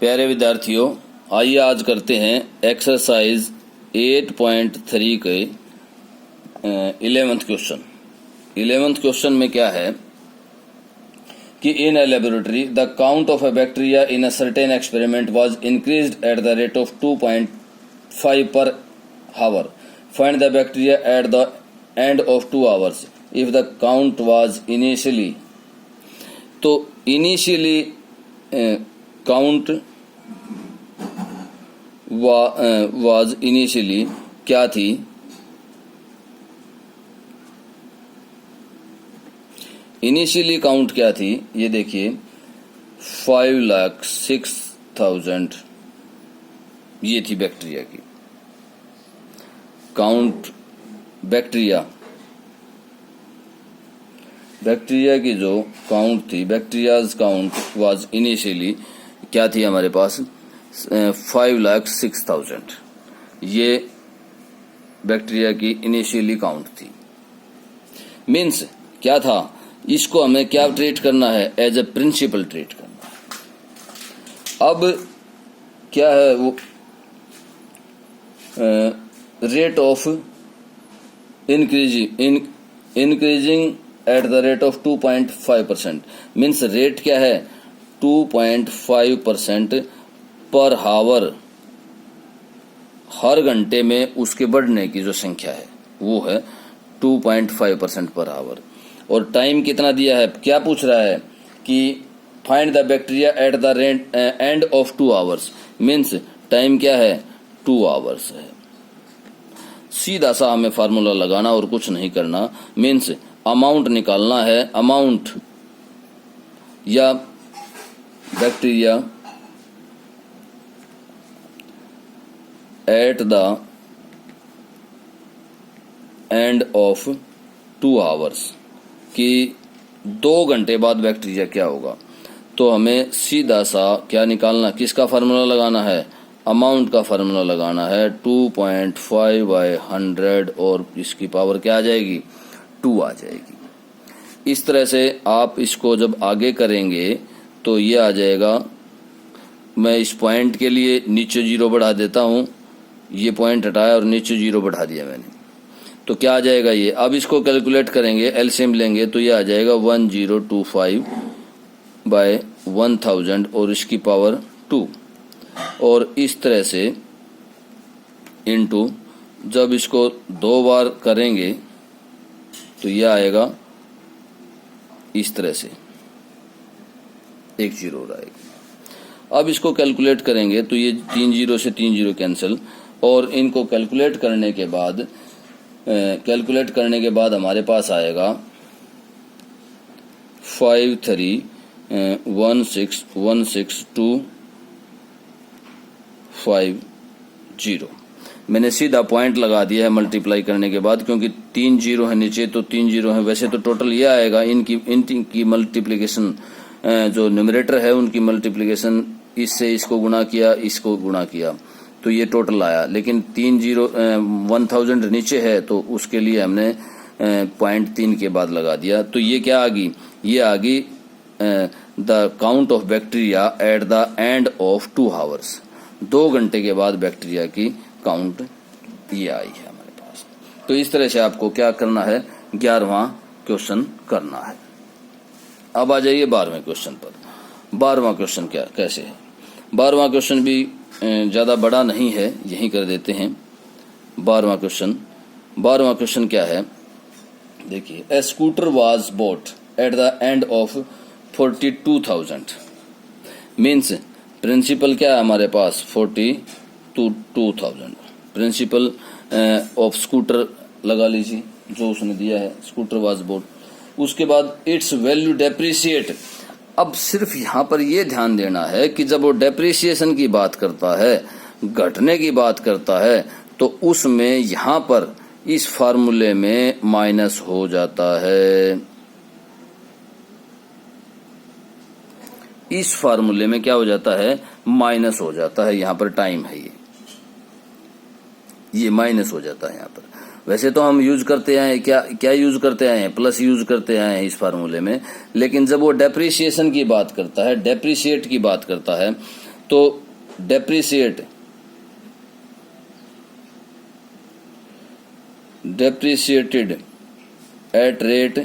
प्यारे विद्यार्थियों, आइए आज करते हैं एक्सरसाइज 8.3 के 11th क्वेश्चन। 11th क्वेश्चन में क्या है कि in a laboratory the count of a bacteria in a certain experiment was increased at the rate of 2.5 per hour. Find the bacteria at the end of 2 hours if the count was initially. तो initially count was initially क्या थी? Initially count क्या थी? ये देखिए 5,06,000 ये थी bacteria की काउंट। बैक्टीरिया की जो काउंट थी, बैक्टीरियाज काउंट वाज इनिशियली क्या थी हमारे पास? 5,06,000 ये बैक्टीरिया की इनिशियली काउंट थी। मीन्स क्या था? इसको हमें क्या ट्रीट करना है? एज ए प्रिंसिपल ट्रीट करना है। अब क्या है वो rate of increasing at the rate of 2.5%। Means rate क्या है? 2.5% पर हावर, हर घंटे में उसके बढ़ने की जो संख्या है वो है 2.5% पर हावर। और टाइम कितना दिया है? क्या पूछ रहा है कि find the bacteria at the end of 2 hours. Means time क्या है? 2 आवर्स है। सीधा सा हमें फार्मूला लगाना और कुछ नहीं करना। मीन्स अमाउंट निकालना है। अमाउंट या bacteria at the end of 2 hours कि 2 घंटे बाद बैक्टीरिया क्या होगा। तो हमें सीधा सा क्या निकालना? किसका फार्मूला लगाना है? अमाउंट का फार्मूला लगाना है। 2.5/100 और इसकी पावर क्या आ जाएगी? 2 आ जाएगी। इस तरह से आप इसको जब आगे करेंगे तो ये आ जाएगा। मैं इस पॉइंट के लिए नीचे 0 बढ़ा देता हूँ। ये पॉइंट हटाया और नीचे 0 बढ़ा दिया मैंने। तो क्या आ जाएगा ये? अब इसको कैलकुलेट करेंगे, एलसीएम लेंगे तो ये आ जाएगा 1025/1000 और इसकी पावर 2। और इस तरह से इनटू जब इसको 2 बार करेंगे तो ये आएगा इस तरह से, 1 0 हो आएगा। अब इसको कैलकुलेट करेंगे तो ये 3 0 से 3 0 कैंसिल। और इनको कैलकुलेट करने के बाद हमारे पास आएगा 53161625 मैंने सीधा पॉइंट लगा दिया है मल्टीप्लाई करने के बाद, क्योंकि 3 0 है नीचे तो 3 0 है। वैसे तो टोटल ये आएगा इनकी मल्टीप्लिकेशन, जो न्यूमरेटर है उनकी मल्टीप्लिकेशन, इससे इसको गुणा किया, इसको गुणा किया तो ये टोटल आया। लेकिन 1000 नीचे है तो उसके लिए हमने 0.3 के बाद लगा दिया। तो ये क्या आ गई? ये आ गई the count of bacteria at the end of 2 hours. 2 घंटे के बाद बैक्टीरिया की काउंट ये आई है हमारे पास। तो इस तरह से आपको क्या करना है? 11वां क्वेश्चन करना है। अब आ जाइए 12वें क्वेश्चन पर। 12वां क्वेश्चन क्या कैसे है? 12वां क्वेश्चन भी ज्यादा बड़ा नहीं है, यही कर देते हैं। 12वां क्वेश्चन क्या है? देखिए, a scooter was bought at the end of 42,000। Means principal क्या है हमारे पास? 42,000 प्रिंसिपल ऑफ स्कूटर लगा लीजिए जो उसने दिया है, स्कूटर वाज बॉट। उसके बाद इट्स वैल्यू डेप्रिशिएट। अब सिर्फ यहाँ पर यह ध्यान देना है कि जब वो डेप्रिसिएशन की बात करता है, घटने की बात करता है, तो उसमें यहाँ पर इस फार्मूले में माइनस हो जाता है। इस फार्मूले में क्या हो जाता है? माइनस हो जाता है। यहाँ पर टाइम है, ये माइनस हो जाता है यहाँ पर। वैसे तो हम यूज करते आए क्या यूज करते आए हैं? प्लस यूज करते आए हैं इस फार्मूले में। लेकिन जब वो डेप्रिसिएशन की बात करता है, डेप्रिशिएट की बात करता है, तो डेप्रिसिएटेड एट रेट,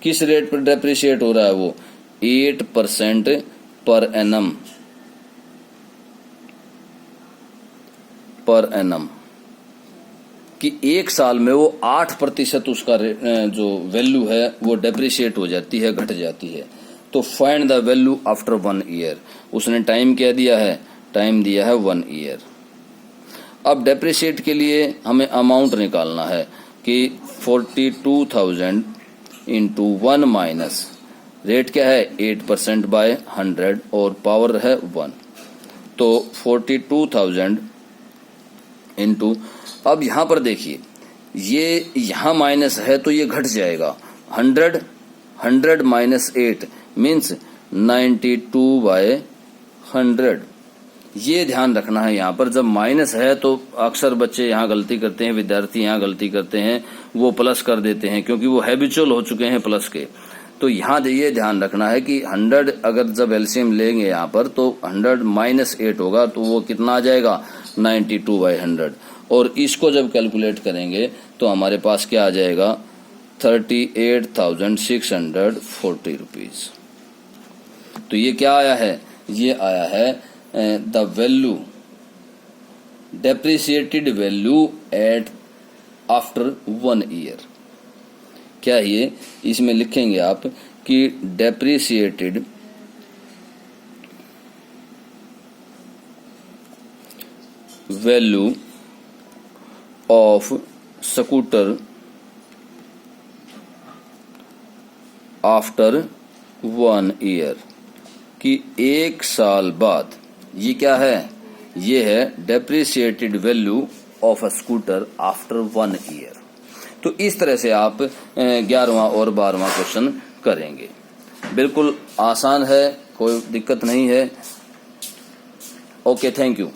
किस रेट पर डेप्रिशिएट हो रहा है वो 8% पर एनम कि एक साल में वो 8% उसका जो वैल्यू है वो डेप्रिशिएट हो जाती है, घट जाती है। तो find the value after 1 year. उसने टाइम क्या दिया है, टाइम दिया है 1 ईयर। अब डेप्रिशिएट के लिए हमें अमाउंट निकालना है कि 42,000 इंटू 1 माइनस रेट क्या है 8% बाय 100 और पावर है 1, तो 42,000 इंटू, अब यहां पर देखिए ये यहां माइनस है तो ये घट जाएगा 100 माइनस 8 मीन्स 92 बाय 100। ये ध्यान रखना है, यहाँ पर जब माइनस है तो अक्सर बच्चे यहाँ गलती करते हैं, विद्यार्थी यहाँ गलती करते हैं, वो प्लस कर देते हैं क्योंकि वो हैबिचुअल हो चुके हैं प्लस के। तो यहाँ ये ध्यान रखना है कि 100 अगर जब एलसीएम लेंगे यहाँ पर तो 100 माइनस 8 होगा तो वो कितना आ जाएगा 92 बाई 100, और इसको जब कैलकुलेट करेंगे तो हमारे पास क्या आ जाएगा 38,640 रुपीज। तो ये क्या आया है, ये आया है the value depreciated value at after 1 year. क्या ये इसमें लिखेंगे आप कि depreciated value of scooter after 1 year, कि 1 साल बाद। ये क्या है, ये है depreciated value of a scooter after 1 year. तो इस तरह से आप 11वां और 12वां क्वेश्चन करेंगे। बिल्कुल आसान है, कोई दिक्कत नहीं है। Okay, thank you.